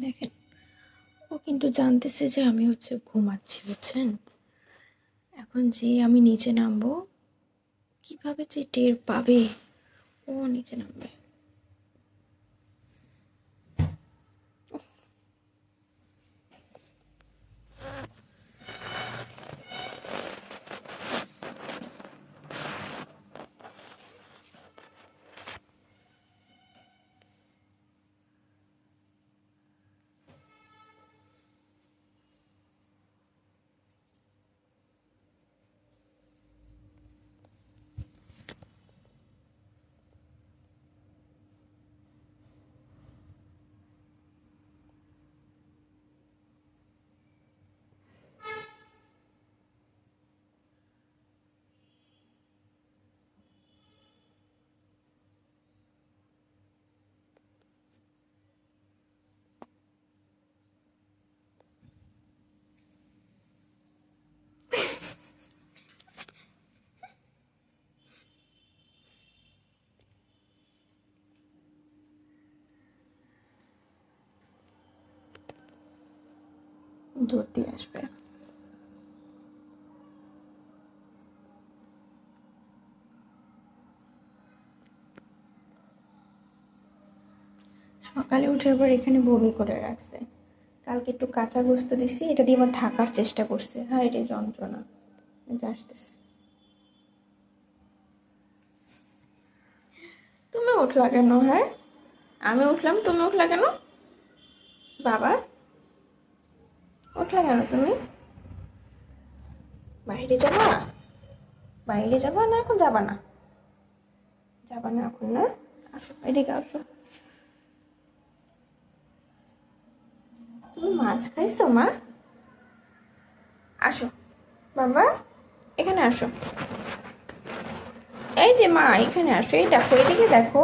দেখেন, ও কিন্তু জানতেছে যে আমি ঘুমাচ্ছি, বুঝছেন? এখন যে আমি নিচে নামবো, কিভাবে যে টের পাবে ও নিচে নামবে। দুধ দিয়ে আসবে। সকালে উঠে আবার এখানে বমি করে রাখছে। কালকে একটু কাঁচা গোস্ত দিছি, এটা দিয়ে আবার ঢাকার চেষ্টা করছে। হ্যাঁ, এটা যন্ত্রণা এটা আসতেছে। তুমি উঠলা কেন? হ্যাঁ, আমি উঠলাম, তুমি উঠলা কেন? বাবা, উঠলা কেন তুমি? বাইরে যাবা? বাইরে যাবা না এখন? যাবা না? যাবা না এখন না? আসো, এদিকে আসো। তুমি মাছ খাইছো মা? আসো বাবা, এখানে আসো। এই যে মা, এখানে আসো, এই দেখো, এদিকে দেখো।